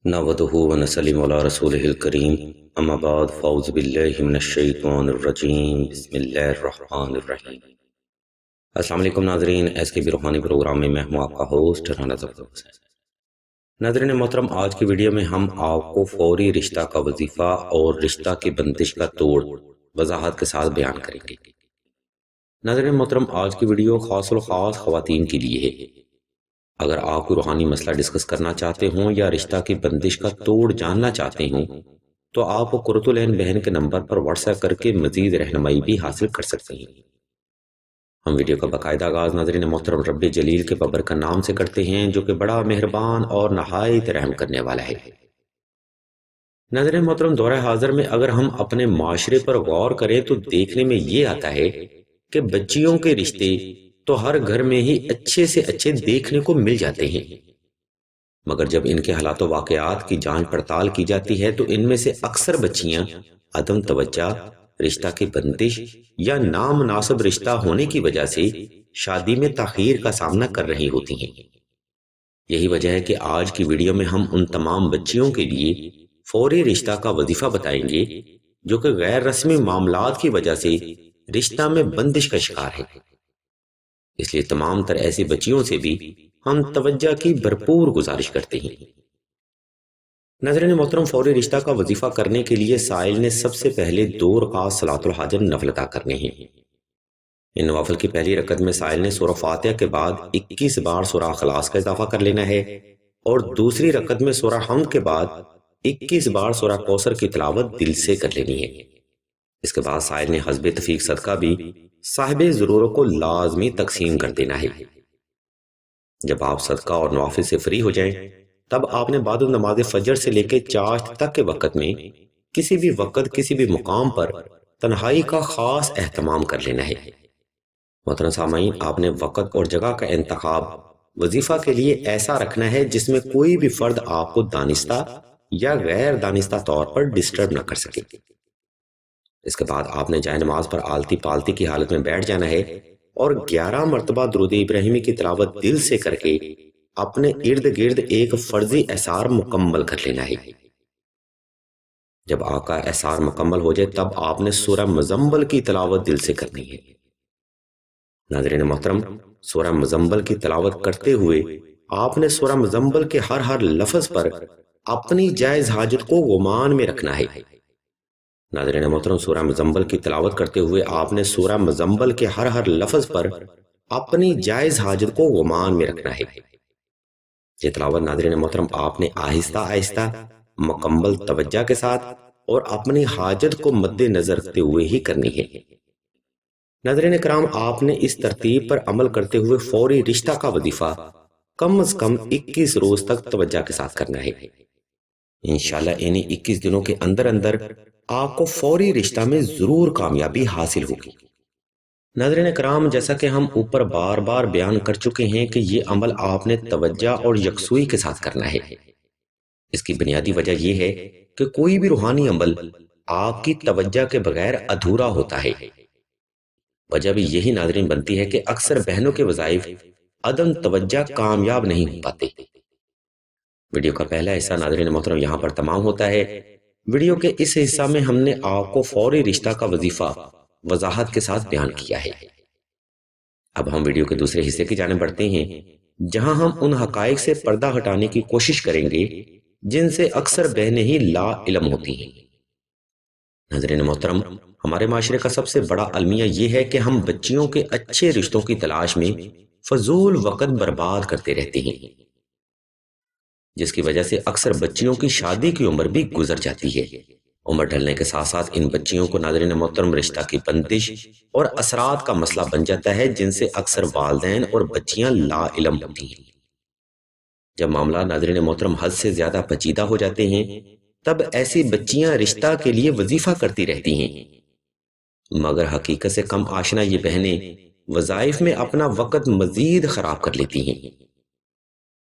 نحمده ونسلم علی رسولہ الکریم اما بعد فاعوذ باللہ من الشیطان الرجیم بسم اللہ الرحمن الرحیم۔ السلام علیکم ناظرین، ایس کے بی روحانی پروگرام میں ہوں آپ کا ہوسٹ رانا ظفر حسین۔ ناظرین محترم، آج کی ویڈیو میں ہم آپ کو فوری رشتہ کا وظیفہ اور رشتہ کی بندش کا توڑ وضاحت کے ساتھ بیان کریں گے۔ ناظرین محترم، آج کی ویڈیو خاص الخاص خواتین کے لیے ہے۔ اگر آپ کو روحانی مسئلہ ڈسکس کرنا چاہتے ہوں یا رشتہ کی بندش کا توڑ جاننا چاہتے ہوں تو آپ قرۃ العین بہن کے نمبر پر واٹس ایپ کر کے مزید رہنمائی بھی حاصل کر سکتے ہیں۔ ہم ویڈیو کا باقاعدہ آغاز ناظرین محترم رب جلیل کے بابر کا نام سے کرتے ہیں جو کہ بڑا مہربان اور نہایت رحم کرنے والا ہے۔ ناظرین محترم، دور حاضر میں اگر ہم اپنے معاشرے پر غور کریں تو دیکھنے میں یہ آتا ہے کہ بچیوں کے رشتے تو ہر گھر میں ہی اچھے سے اچھے دیکھنے کو مل جاتے ہیں، مگر جب ان کے حالات و واقعات کی جانچ پڑتال کی جاتی ہے تو ان میں سے اکثر بچیاں عدم توجہ، رشتہ کی بندش یا نامناسب رشتہ ہونے کی وجہ سے شادی میں تاخیر کا سامنا کر رہی ہوتی ہیں۔ یہی وجہ ہے کہ آج کی ویڈیو میں ہم ان تمام بچیوں کے لیے فوری رشتہ کا وظیفہ بتائیں گے جو کہ غیر رسمی معاملات کی وجہ سے رشتہ میں بندش کا شکار ہے۔ اس لیے تمام تر ایسی بچیوں سے بھی ہم توجہ کی بھرپور گزارش کرتے ہیں۔ ناظرین محترم، فوری رشتہ کا وظیفہ کرنے کے لیے سائل نے سب سے پہلے 2 رکعت صلاۃ الحاجت نفل ادا کرنے ہیں۔ ان نوافل کی پہلی رکعت میں سائل نے سورہ فاتحہ کے بعد 21 بار سورہ اخلاص کا اضافہ کر لینا ہے اور دوسری رکعت میں سورہ حمد کے بعد 21 بار سورہ کوثر کی تلاوت دل سے کر لینی ہے۔ اس کے بعد سائل نے حسب تفیق صدقہ بھی صاحب ضرورت کو لازمی تقسیم کر دینا ہے۔ جب آپ صدقہ اور نوافل سے فری ہو جائیں تب آپ نے بعد نماز فجر سے لے کے چاشت تک کے وقت میں کسی بھی وقت کسی بھی مقام پر تنہائی کا خاص اہتمام کر لینا ہے۔ محترم سامعین، آپ نے وقت اور جگہ کا انتخاب وظیفہ کے لیے ایسا رکھنا ہے جس میں کوئی بھی فرد آپ کو دانستہ یا غیر دانستہ طور پر ڈسٹرب نہ کر سکے۔ اس کے بعد آپ نے جائے نماز پر آلتی پالتی کی حالت میں بیٹھ جانا ہے اور 11 مرتبہ درود ابراہیمی کی تلاوت دل سے کر کے اپنے ارد گرد ایک فرضی احسار مکمل کر لینا ہے۔ جب آپ کا احسار مکمل ہو جائے تب آپ نے سورہ مزمل کی تلاوت دل سے کرنی ہے۔ ناظرین محترم، سورہ مزمل کی تلاوت کرتے ہوئے آپ نے سورہ مزمل کے ہر لفظ پر اپنی جائز حاجت کو گمان میں رکھنا ہے۔ ناظرین محترم، سورہ مزمل کی تلاوت کرتے ہوئے آپ نے سورہ مزمل کے ہر لفظ پر اپنی جائز حاجت کو گمان میں رکھنا ہے۔ یہ تلاوت ناظرین محترم آپ نے آہستہ آہستہ مکمل توجہ کے ساتھ اور اپنی حاجت کو مد نظر رکھتے ہوئے ہی کرنی ہے۔ ناظرین کرام، آپ نے اس ترتیب پر عمل کرتے ہوئے فوری رشتہ کا وظیفہ کم از کم 21 روز تک توجہ کے ساتھ کرنا ہے۔ انشاءاللہ انہی 21 دنوں کے اندر آپ کو فوری رشتہ میں ضرور کامیابی حاصل ہوگی۔ ناظرین کرام، جیسا کہ ہم اوپر بار بار بیان کر چکے ہیں کہ یہ عمل آپ نے توجہ اور یکسوئی کے ساتھ کرنا ہے۔ اس کی بنیادی وجہ یہ ہے کہ کوئی بھی روحانی عمل آپ کی توجہ کے بغیر ادھورا ہوتا ہے۔ وجہ بھی یہی ناظرین بنتی ہے کہ اکثر بہنوں کے وظائف عدم توجہ کامیاب نہیں ہو پاتے۔ ویڈیو کا پہلا حصہ ناظرین محترم یہاں پر تمام ہوتا ہے۔ ویڈیو کے اس حصہ میں ہم نے آپ کو فوری رشتہ کا وظیفہ وضاحت کے ساتھ بیان کیا ہے۔ اب ہم ویڈیو کے دوسرے حصے کی جانب بڑھتے ہیں جہاں ہم ان حقائق سے پردہ ہٹانے کی کوشش کریں گے جن سے اکثر بہنیں ہی لا علم ہوتی ہیں۔ ناظرین محترم، ہمارے معاشرے کا سب سے بڑا المیہ یہ ہے کہ ہم بچیوں کے اچھے رشتوں کی تلاش میں فضول وقت برباد کرتے رہتے ہیں، جس کی وجہ سے اکثر بچیوں کی شادی کی عمر بھی گزر جاتی ہے۔ عمر ڈھلنے کے ساتھ ساتھ ان بچیوں کو ناظرین محترم رشتہ کی بندش اور اثرات کا مسئلہ بن جاتا ہے جن سے اکثر والدین اور بچیاں لا علم ہوتی ہیں۔ جب معاملہ ناظرین محترم حد سے زیادہ پیچیدہ ہو جاتے ہیں تب ایسی بچیاں رشتہ کے لیے وظیفہ کرتی رہتی ہیں، مگر حقیقت سے کم آشنا یہ بہنیں وظائف میں اپنا وقت مزید خراب کر لیتی ہیں۔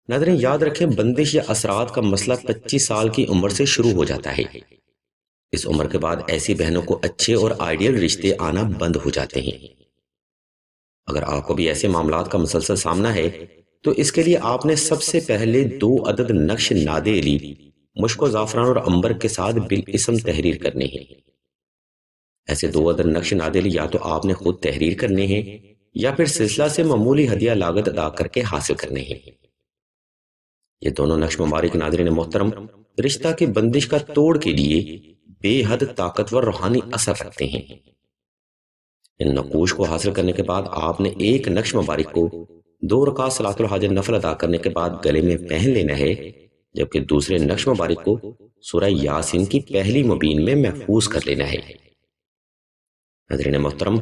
ناظرین یاد رکھیں، بندش یا اثرات کا مسئلہ 25 سال کی عمر سے شروع ہو جاتا ہے۔ اس عمر کے بعد ایسی بہنوں کو اچھے اور آئیڈیل رشتے آنا بند ہو جاتے ہیں۔ اگر آپ کو بھی ایسے معاملات کا مسلسل سامنا ہے تو اس کے لیے آپ نے سب سے پہلے 2 عدد نقش ناد علی مشک و زعفران اور عنبر کے ساتھ بالاسم تحریر کرنے ہیں۔ ایسے 2 عدد نقش نادیلی یا تو آپ نے خود تحریر کرنے ہیں یا پھر سلسلہ سے معمولی ہدیہ لاگت ادا کر کے حاصل کرنے ہیں۔ یہ دونوں نقش مبارک ناظرین محترم رشتہ کی بندش کا توڑ کے لیے بے حد طاقتور روحانی اثر رکھتے ہیں۔ ان نقوش کو حاصل کرنے کے بعد آپ نے ایک نقش مبارک کو 2 رکعت صلاۃ الحاجت نفل ادا کرنے کے بعد گلے میں پہن لینا ہے، جبکہ دوسرے نقش مبارک کو سورہ یاسین کی پہلی مبین میں محفوظ کر لینا ہے۔ ناظرین محترم،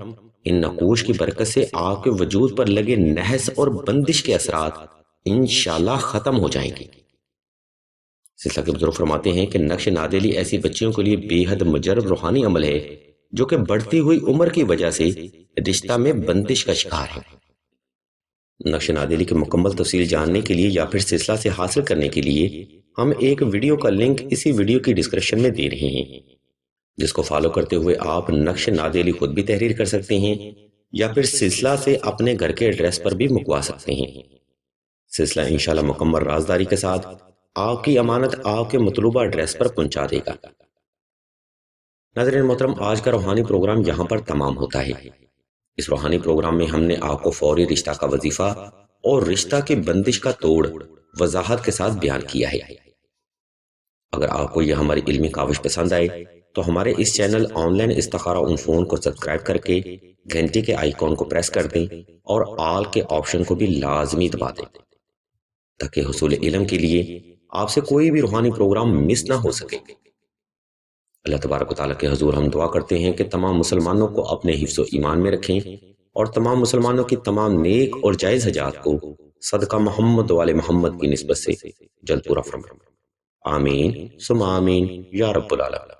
ان نقوش کی برکت سے آپ کے وجود پر لگے نحس اور بندش کے اثرات انشاءاللہ ختم ہو جائیں گے۔ سلسلہ کے بزرگ فرماتے ہیں کہ نقش نادیلی ایسی بچیوں کے لیے بے حد مجرب روحانی عمل ہے جو کہ بڑھتی ہوئی عمر کی وجہ سے رشتہ میں بندش کا شکار ہے۔ نقش نادیلی کی مکمل تفصیل جاننے کے لیے یا پھر سلسلہ سے حاصل کرنے کے لیے ہم ایک ویڈیو کا لنک اسی ویڈیو کی ڈسکرپشن میں دے رہے ہیں، جس کو فالو کرتے ہوئے آپ نقش نادیلی خود بھی تحریر کر سکتے ہیں یا پھر سلسلہ سے اپنے گھر کے ایڈریس پر بھی منگوا سکتے ہیں۔ سلسلہ انشاءاللہ مکمل رازداری کے ساتھ آپ کی امانت آپ کے مطلوبہ ایڈریس پر پہنچا دے گا۔ ناظرین محترم، آج کا روحانی پروگرام یہاں پر تمام ہوتا ہے۔ اس روحانی پروگرام میں ہم نے آپ کو فوری رشتہ کا وظیفہ اور رشتہ کی بندش کا توڑ وضاحت کے ساتھ بیان کیا ہے۔ اگر آپ کو یہ ہماری علمی کاوش پسند آئے تو ہمارے اس چینل آن لائن استخارہ اون فون کو سبسکرائب کر کے گھنٹی کے آئیکن کو پریس کر دیں اور آل کے آپشن کو بھی لازمی دبا دیں، تاکہ حصول علم کے لیے آپ سے کوئی بھی روحانی پروگرام مس نہ ہو سکے۔ اللہ تبارک و تعالیٰ کے حضور ہم دعا کرتے ہیں کہ تمام مسلمانوں کو اپنے حفظ و ایمان میں رکھیں اور تمام مسلمانوں کی تمام نیک اور جائز حاجات کو صدقہ محمد و آل محمد کی نسبت سے جلد پورا فرمائے۔ آمین ثم آمین یا رب العالمین۔